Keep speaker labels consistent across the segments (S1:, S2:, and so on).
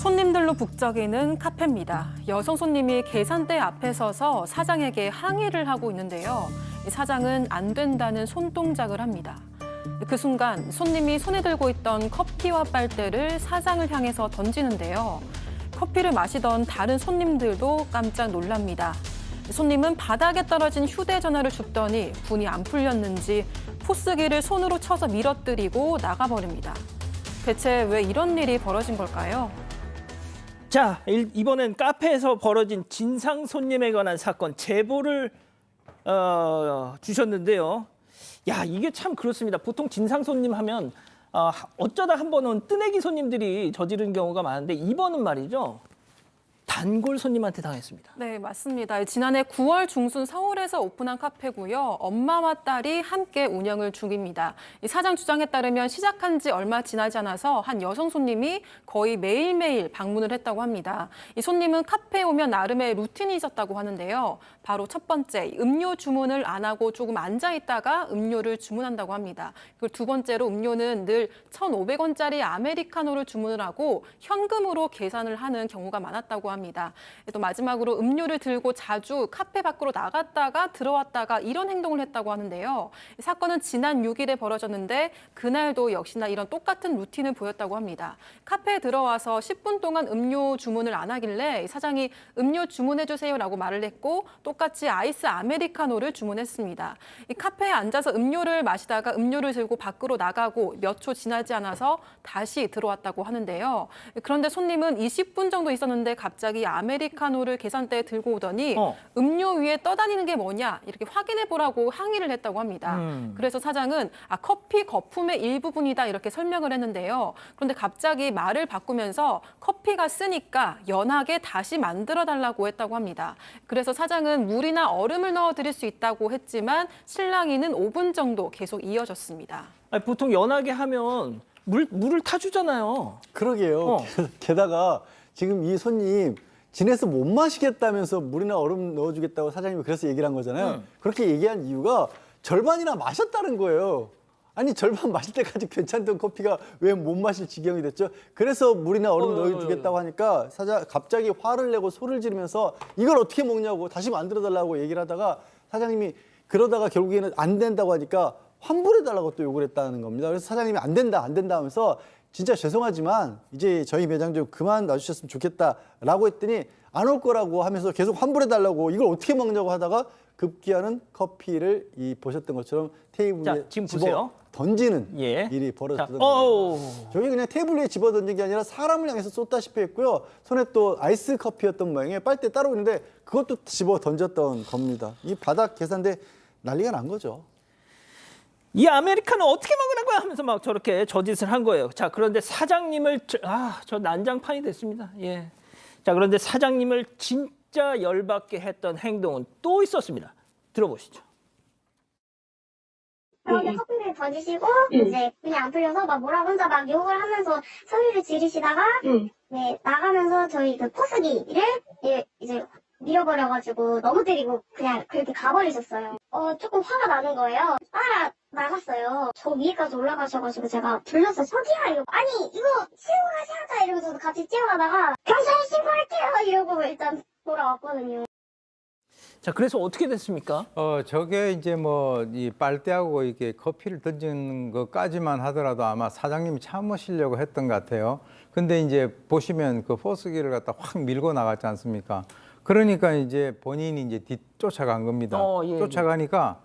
S1: 손님들로 북적이는 카페입니다. 여성 손님이 계산대 앞에 서서 사장에게 항의를 하고 있는데요. 사장은 안 된다는 손동작을 합니다. 그 순간 손님이 손에 들고 있던 커피와 빨대를 사장을 향해서 던지는데요. 커피를 마시던 다른 손님들도 깜짝 놀랍니다. 손님은 바닥에 떨어진 휴대전화를 줍더니 분이 안 풀렸는지 포스기를 손으로 쳐서 밀어뜨리고 나가버립니다. 대체 왜 이런 일이 벌어진 걸까요?
S2: 자, 이번엔 카페에서 벌어진 진상 손님에 관한 사건 제보를 주셨는데요. 야, 이게 참 그렇습니다. 보통 진상 손님 하면 어쩌다 한 번은 뜨내기 손님들이 저지른 경우가 많은데 이번은 말이죠. 단골 손님한테 당했습니다.
S1: 네, 맞습니다. 지난해 9월 중순 서울에서 오픈한 카페고요. 엄마와 딸이 함께 운영을 중입니다. 이 사장 주장에 따르면 시작한 지 얼마 지나지 않아서 한 여성 손님이 거의 매일매일 방문을 했다고 합니다. 이 손님은 카페에 오면 나름의 루틴이 있었다고 하는데요. 바로 첫 번째, 음료 주문을 안 하고 조금 앉아 있다가 음료를 주문한다고 합니다. 그리고 두 번째로 음료는 늘 1,500원짜리 아메리카노를 주문을 하고 현금으로 계산을 하는 경우가 많았다고 합니다. 또 마지막으로 음료를 들고 자주 카페 밖으로 나갔다가 들어왔다가 이런 행동을 했다고 하는데요. 사건은 지난 6일에 벌어졌는데 그날도 역시나 이런 똑같은 루틴을 보였다고 합니다. 카페에 들어와서 10분 동안 음료 주문을 안 하길래 사장이 음료 주문해 주세요라고 말을 했고 똑같이 아이스 아메리카노를 주문했습니다. 이 카페에 앉아서 음료를 마시다가 음료를 들고 밖으로 나가고 몇 초 지나지 않아서 다시 들어왔다고 하는데요. 그런데 손님은 20분 정도 있었는데 갑자기 아메리카노를 계산대에 들고 오더니 음료 위에 떠다니는 게 뭐냐 이렇게 확인해 보라고 항의를 했다고 합니다. 그래서 사장은 커피 거품의 일부분이다 이렇게 설명을 했는데요. 그런데 갑자기 말을 바꾸면서 커피가 쓰니까 연하게 다시 만들어 달라고 했다고 합니다. 그래서 사장은 물이나 얼음을 넣어 드릴 수 있다고 했지만 실랑이는 5분 정도 계속 이어졌습니다.
S2: 아니, 보통 연하게 하면 물을 타주잖아요.
S3: 그러게요. 게다가 지금 이 손님 진해서 못 마시겠다면서 물이나 얼음 넣어주겠다고 사장님이 그래서 얘기를 한 거잖아요. 그렇게 얘기한 이유가 절반이나 마셨다는 거예요. 아니 절반 마실 때까지 괜찮던 커피가 왜 못 마실 지경이 됐죠? 그래서 물이나 얼음 넣어주겠다고 하니까 사장 갑자기 화를 내고 소리를 지르면서 이걸 어떻게 먹냐고 다시 만들어달라고 얘기를 하다가 사장님이 그러다가 결국에는 안 된다고 하니까 환불해달라고 또 요구를 했다는 겁니다. 그래서 사장님이 안 된다 하면서 진짜 죄송하지만 이제 저희 매장 좀 그만 놔주셨으면 좋겠다라고 했더니 안 올 거라고 하면서 계속 환불해달라고 이걸 어떻게 먹냐고 하다가 급기야는 커피를 보셨던 것처럼 테이블에
S2: 지금
S3: 집어
S2: 보세요.
S3: 던지는
S2: 예.
S3: 일이 벌어졌던 거예요. 저희 그냥 테이블 위에 집어 던진 게 아니라 사람을 향해서 쏟다시피 했고요. 손에 또 아이스 커피였던 모양이에요. 빨대 따로 있는데 그것도 집어 던졌던 겁니다. 이 바닥 계산대 난리가 난 거죠.
S2: 이 아메리카노 어떻게 먹으라고요 하면서 막 저렇게 저짓을 한 거예요. 자, 그런데 사장님을 저 난장판이 됐습니다. 예. 자, 그런데 사장님을 진짜 열받게 했던 행동은 또 있었습니다. 들어보시죠.
S4: 그런데 커피를 던지시고 이제 그냥 안 풀려서 막 뭐라 혼자 막 욕을 하면서 소리를 지르시다가 네, 나가면서 저희 그 포스기를 이제 밀어버려가지고 넘어뜨리고 그냥 그렇게 가버리셨어요. 조금 화가 나는 거예요. 따라 나갔어요. 저 위에까지 올라가셔가지고 제가 불러서 저기야 이러고 아니 이거 신고하지 하자 이러면서 같이 뛰어가다가 경찰에 신고할게요 이러고 일단 돌아왔거든요.
S2: 자, 그래서 어떻게 됐습니까?
S5: 저게 이제 뭐 이 빨대하고 이게 커피를 던지는 것까지만 하더라도 아마 사장님이 참으시려고 했던 것 같아요. 근데 이제 보시면 그 포스기를 갖다 확 밀고 나갔지 않습니까? 그러니까 이제 본인이 이제 뒤쫓아간 겁니다.
S2: 예,
S5: 쫓아가니까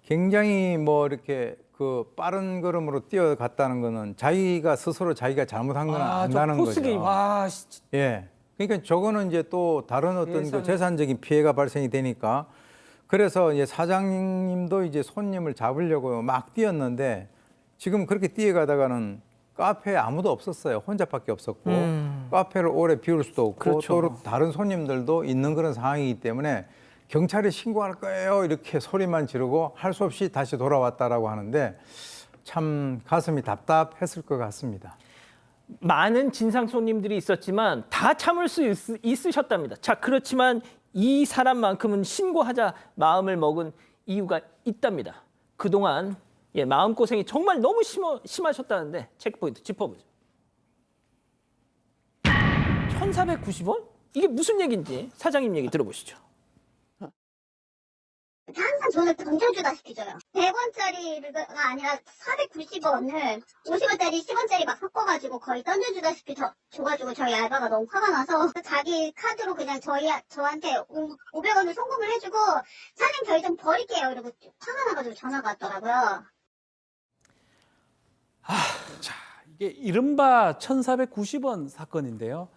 S5: 굉장히 뭐 이렇게 그 빠른 걸음으로 뛰어갔다는 거는 자기가 스스로 자기가 잘못한 건 안다는 거죠.
S2: 포스기, 와,
S5: 예. 그러니까 저거는 이제 또 다른 어떤 그 재산적인 피해가 발생이 되니까 그래서 이제 사장님도 이제 손님을 잡으려고 막 뛰었는데 지금 그렇게 뛰어가다가는 카페에 아무도 없었어요. 혼자밖에 없었고 카페를 오래 비울 수도 없고
S2: 그렇죠.
S5: 또 다른 손님들도 있는 그런 상황이기 때문에 경찰에 신고할 거예요. 이렇게 소리만 지르고 할 수 없이 다시 돌아왔다라고 하는데 참 가슴이 답답했을 것 같습니다.
S2: 많은 진상 손님들이 있었지만 다 참을 수 있으셨답니다. 자, 그렇지만 이 사람만큼은 신고하자 마음을 먹은 이유가 있답니다. 그동안 마음고생이 정말 너무 심하셨다는데 체크포인트 짚어보죠. 1,490원? 이게 무슨 얘기인지 사장님 얘기 들어보시죠.
S4: 항상 돈을 던져주다시피 줘요. 100원짜리가 아니라 490원을 50원짜리, 10원짜리 막 섞어가지고 거의 던져주다시피 줘가지고 저희 알바가 너무 화가 나서 자기 카드로 그냥 저한테 500원을 송금을 해주고 사장님 저희 좀 버릴게요. 이러고 화가 나가지고 전화가 왔더라고요.
S6: 이게 이른바 1,490원 사건인데요.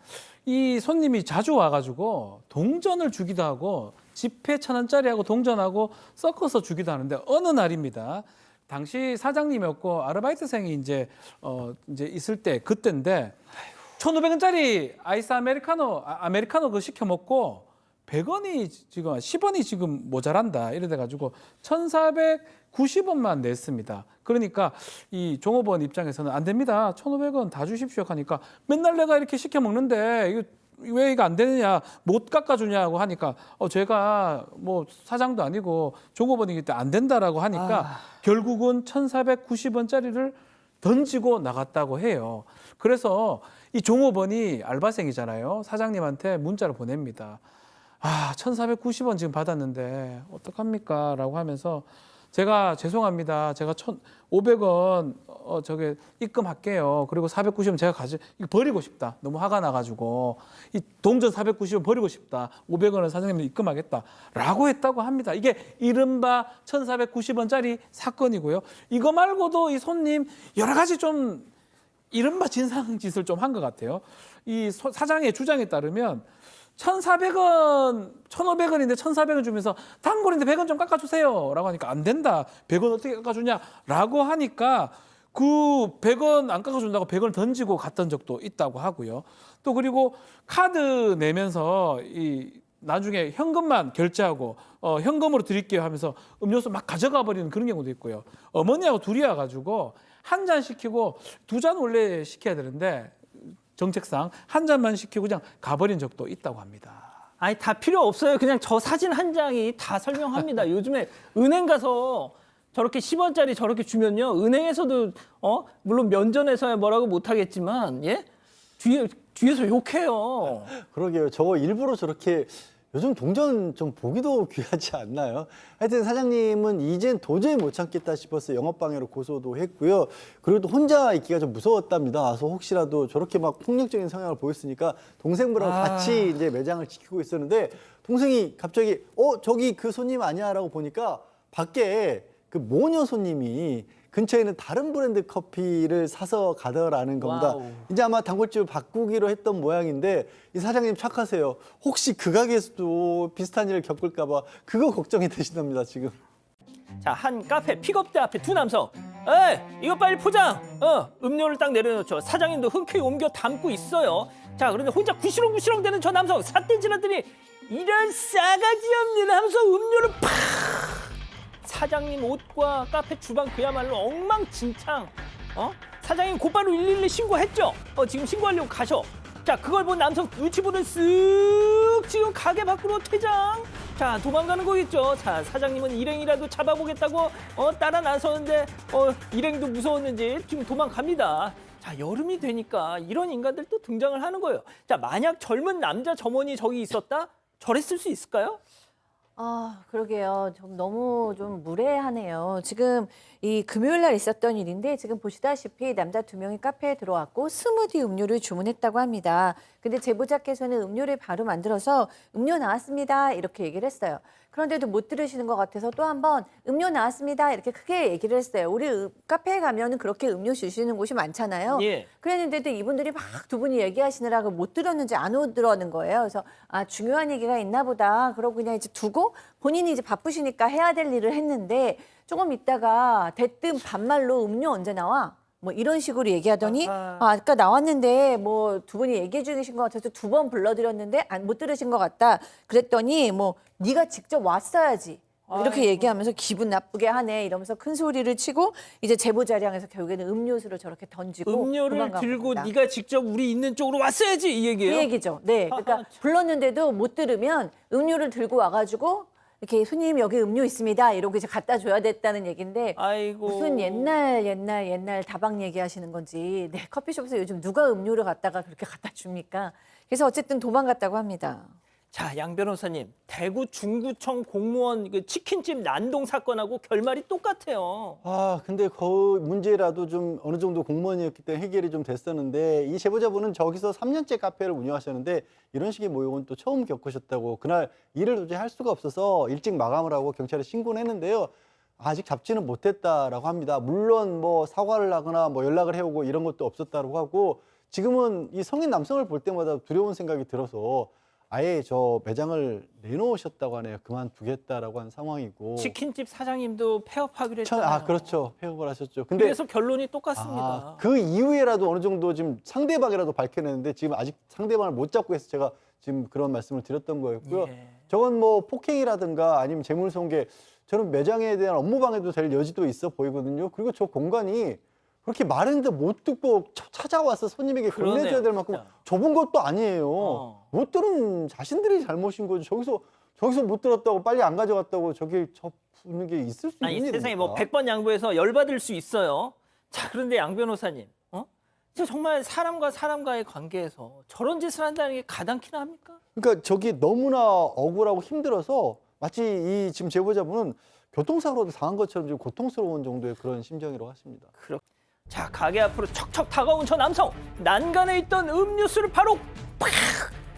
S6: 이 손님이 자주 와가지고 동전을 주기도 하고 지폐 1,000원짜리하고 동전하고 섞어서 주기도 하는데 어느 날입니다. 당시 사장님이었고 아르바이트생이 이제 있을 때 그때인데 1,500원짜리 아이스 아메리카노 그 시켜 먹고 100원이 지금 10원이 지금 모자란다 이래 가지고 1,490원만 냈습니다. 그러니까 이 종업원 입장에서는 안 됩니다. 1,500원 다 주십시오 하니까 맨날 내가 이렇게 시켜 먹는데 이거 왜 이거 안 되느냐 못 깎아주냐고 하니까 제가 뭐 사장도 아니고 종업원이기 때문에 안 된다라고 하니까 결국은 1,490원짜리를 던지고 나갔다고 해요. 그래서 이 종업원이 알바생이잖아요. 사장님한테 문자를 보냅니다. 1,490원 지금 받았는데 어떡합니까? 라고 하면서 제가 죄송합니다. 제가 1,500원 저게 입금할게요. 그리고 490원 제가 이거 버리고 싶다. 너무 화가 나가지고 이 동전 490원 버리고 싶다. 500원을 사장님이 입금하겠다. 라고 했다고 합니다. 이게 이른바 1,490원짜리 사건이고요. 이거 말고도 이 손님 여러 가지 좀 이른바 진상짓을 좀 한 것 같아요. 이 사장의 주장에 따르면 1,400원, 1,500원인데 1,400원 주면서 단골인데 100원 좀 깎아주세요. 라고 하니까 안 된다. 100원 어떻게 깎아주냐? 라고 하니까 그 100원 안 깎아준다고 100원을 던지고 갔던 적도 있다고 하고요. 또 그리고 카드 내면서 나중에 현금만 결제하고 현금으로 드릴게요 하면서 음료수 막 가져가 버리는 그런 경우도 있고요. 어머니하고 둘이 와가지고 한 잔 시키고 2잔 원래 시켜야 되는데 정책상 한 잔만 시키고 그냥 가버린 적도 있다고 합니다.
S2: 아니 다 필요 없어요. 그냥 저 사진 한 장이 다 설명합니다. 요즘에 은행 가서 저렇게 10원짜리 저렇게 주면요. 은행에서도 물론 면전에서야 뭐라고 못 하겠지만 예? 뒤에서 욕해요.
S3: 그러게요. 저거 일부러 저렇게 요즘 동전 좀 보기도 귀하지 않나요? 하여튼 사장님은 이젠 도저히 못 참겠다 싶어서 영업방해로 고소도 했고요. 그리고 또 혼자 있기가 좀 무서웠답니다. 와서 혹시라도 저렇게 막 폭력적인 성향을 보였으니까 동생분하고 같이 이제 매장을 지키고 있었는데 동생이 갑자기 저기 그 손님 아니야라고 보니까 밖에 그 모녀 손님이 근처에 있는 다른 브랜드 커피를 사서 가더라는 겁니다.
S2: 와우.
S3: 이제 아마 단골집을 바꾸기로 했던 모양인데 이 사장님 착하세요. 혹시 그 가게에서도 비슷한 일을 겪을까 봐 그거 걱정이 되신답니다, 지금.
S2: 자, 한 카페 픽업대 앞에 두 남성. 이거 빨리 포장. 음료를 딱 내려놓죠. 사장님도 흔쾌히 옮겨 담고 있어요. 자, 그런데 혼자 구시렁구시렁 대는 저 남성 삿대질하더니 이런 싸가지 없는 하면서 음료를 팍. 사장님 옷과 카페 주방 그야말로 엉망진창. 사장님 곧바로 112 신고했죠. 지금 신고하려고 가셔. 자, 그걸 본 남성 눈치 보는 쓱 지금 가게 밖으로 퇴장. 자, 도망가는 거겠죠. 자, 사장님은 일행이라도 잡아보겠다고 따라 나서는데 일행도 무서웠는지 지금 도망갑니다. 자, 여름이 되니까 이런 인간들 또 등장을 하는 거예요. 자, 만약 젊은 남자 점원이 저기 있었다? 저랬을 수 있을까요?
S7: 그러게요. 좀 너무 좀 무례하네요. 지금 이 금요일 날 있었던 일인데 지금 보시다시피 남자 2명이 카페에 들어왔고 스무디 음료를 주문했다고 합니다. 근데 제보자께서는 음료를 바로 만들어서 음료 나왔습니다. 이렇게 얘기를 했어요. 그런데도 못 들으시는 것 같아서 또 한 번 음료 나왔습니다. 이렇게 크게 얘기를 했어요. 우리 카페에 가면 그렇게 음료 주시는 곳이 많잖아요.
S2: 예.
S7: 그랬는데도 이분들이 막 두 분이 얘기하시느라고 못 들었는지 안 오더라는 거예요. 그래서 중요한 얘기가 있나 보다. 그러고 그냥 이제 두고 본인이 이제 바쁘시니까 해야 될 일을 했는데 조금 있다가 대뜸 반말로 음료 언제 나와? 뭐 이런 식으로 얘기하더니 아까 나왔는데 뭐 두 분이 얘기해 주신 것 같아서 2번 불러드렸는데 못 들으신 것 같다. 그랬더니 뭐 네가 직접 왔어야지. 이렇게 얘기하면서 기분 나쁘게 하네 이러면서 큰 소리를 치고 이제 제보자를 향해서 결국에는 음료수를 저렇게 던지고
S2: 음료를
S7: 도망간
S2: 들고
S7: 겁니다.
S2: 네가 직접 우리 있는 쪽으로 왔어야지 이 얘기예요.
S7: 그 얘기죠. 네, 그러니까 불렀는데도 못 들으면 음료를 들고 와가지고 이렇게 손님 여기 음료 있습니다 이러고 이제 갖다 줘야 됐다는 얘기인데
S2: 아이고.
S7: 무슨 옛날 다방 얘기하시는 건지 네, 커피숍에서 요즘 누가 음료를 갖다가 그렇게 갖다 줍니까? 그래서 어쨌든 도망갔다고 합니다.
S2: 자, 양 변호사님, 대구 중구청 공무원 그 치킨집 난동 사건하고 결말이 똑같아요.
S3: 아, 근데 그 문제라도 좀 어느 정도 공무원이었기 때문에 해결이 좀 됐었는데 이 제보자분은 저기서 3년째 카페를 운영하셨는데 이런 식의 모욕은 또 처음 겪으셨다고 그날 일을 도저히 할 수가 없어서 일찍 마감을 하고 경찰에 신고를 했는데요. 아직 잡지는 못했다라고 합니다. 물론 뭐 사과를 하거나 뭐 연락을 해오고 이런 것도 없었다고 하고 지금은 이 성인 남성을 볼 때마다 두려운 생각이 들어서 아예 저 매장을 내놓으셨다고 하네요. 그만두겠다라고 한 상황이고.
S2: 치킨집 사장님도 폐업하기로 했잖아요.
S3: 아, 그렇죠. 폐업을 하셨죠. 근데
S2: 그래서 결론이 똑같습니다.
S3: 그 이후에라도 어느 정도 지금 상대방이라도 밝혀냈는데 지금 아직 상대방을 못 잡고 해서 제가 지금 그런 말씀을 드렸던 거였고요.
S2: 예.
S3: 저건 뭐 폭행이라든가 아니면 재물손괴 저는 매장에 대한 업무방해도 될 여지도 있어 보이거든요. 그리고 저 공간이 그렇게 말했는데 못 듣고 찾아와서 손님에게
S2: 그러네요,
S3: 건네줘야 될 만큼
S2: 진짜.
S3: 좁은 것도 아니에요. 못 들은 자신들이 잘못인 거죠. 저기서 못 들었다고 빨리 안 가져갔다고 저기 접는 게 있을 수
S2: 아니
S3: 있는
S2: 세상에
S3: 일입니까?
S2: 뭐 100번 양보해서 열받을 수 있어요. 자, 그런데 양 변호사님, 진짜 정말 사람과 사람과의 관계에서 저런 짓을 한다는 게 가당키나 합니까?
S3: 그러니까 저기 너무나 억울하고 힘들어서 마치 이 지금 제보자분은 교통사고로 당한 것처럼 좀 고통스러운 정도의 그런 심정이라고 하십니다.
S2: 자, 가게 앞으로 척척 다가온 저 남성, 난간에 있던 음료수를 바로 팍!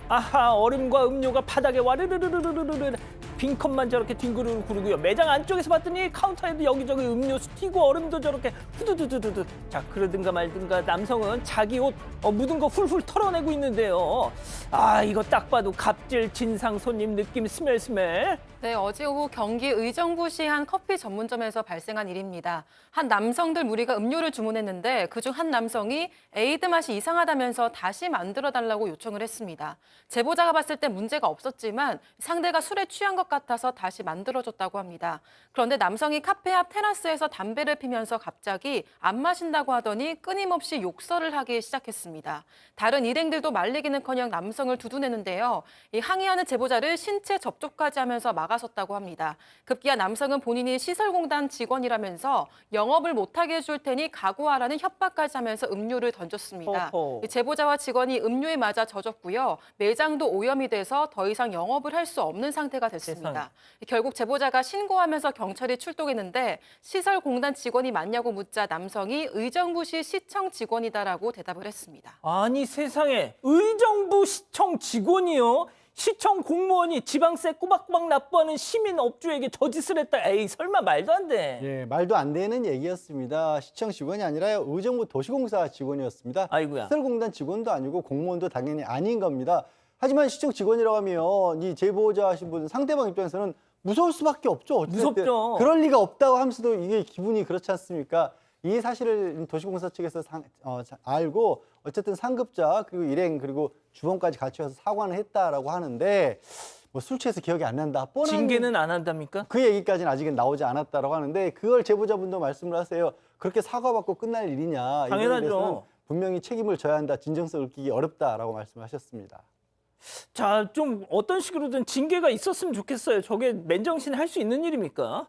S2: 아하, 얼음과 음료가 바닥에 와르르르르르르 빈컵만 저렇게 뒹구르르 구르고요. 매장 안쪽에서 봤더니 카운터에도 여기저기 음료수 튀고 얼음도 저렇게 후두두두두두. 자, 그러든가 말든가 남성은 자기 옷 묻은 거 훌훌 털어내고 있는데요. 아, 이거 딱 봐도 갑질 진상 손님 느낌 스멜스멜.
S1: 네, 어제 오후 경기 의정부시 한 커피 전문점에서 발생한 일입니다. 한 남성들 무리가 음료를 주문했는데 그중 한 남성이 에이드 맛이 이상하다면서 다시 만들어달라고 요청을 했습니다. 제보자가 봤을 때 문제가 없었지만 상대가 술에 취한 것 같아서 다시 만들어줬다고 합니다. 그런데 남성이 카페 앞 테라스에서 담배를 피면서 갑자기 안 마신다고 하더니 끊임없이 욕설을 하기 시작했습니다. 다른 일행들도 말리기는커녕 남성을 두둔했는데요. 이 항의하는 제보자를 신체 접촉까지 하면서 막아섰다고 합니다. 급기야 남성은 본인이 시설공단 직원이라면서 영업을 못하게 해줄 테니 각오하라는 협박까지 하면서 음료를 던졌습니다.
S2: 어허.
S1: 이 제보자와 직원이 음료에 맞아 젖었고요. 매장도 오염이 돼서 더 이상 영업을 할 수 없는 상태가 됐습니다. 결국 제보자가 신고하면서 경찰이 출동했는데 시설공단 직원이 맞냐고 묻자 남성이 의정부시 시청 직원이다라고 대답을 했습니다.
S2: 아니 세상에, 의정부 시청 직원이요? 시청 공무원이 지방세 꼬박꼬박 납부하는 시민 업주에게 저짓을 했다. 에이, 설마 말도 안 돼.
S3: 예, 말도 안 되는 얘기였습니다. 시청 직원이 아니라 의정부 도시공사 직원이었습니다.
S2: 아이고야.
S3: 시설공단 직원도 아니고 공무원도 당연히 아닌 겁니다. 하지만 시청 직원이라고 하면 이 제보자 하신 분 상대방 입장에서는 무서울 수밖에 없죠. 어쨌든
S2: 무섭죠.
S3: 그럴 리가 없다고 하면서도 이게 기분이 그렇지 않습니까? 이 사실을 도시공사 측에서 알고 어쨌든 상급자 그리고 일행 그리고 주범까지 같이 와서 사과는 했다라고 하는데 뭐 술 취해서 기억이 안 난다. 뻔한
S2: 징계는 안 한답니까?
S3: 그 얘기까지는 아직은 나오지 않았다라고 하는데 그걸 제보자분도 말씀을 하세요. 그렇게 사과받고 끝날 일이냐. 이거에
S2: 당연하죠.
S3: 대해서는 분명히 책임을 져야 한다. 진정성을 느끼기 어렵다라고 말씀하셨습니다.
S2: 자, 좀 어떤 식으로든 징계가 있었으면 좋겠어요. 저게 맨정신에 할 수 있는 일입니까?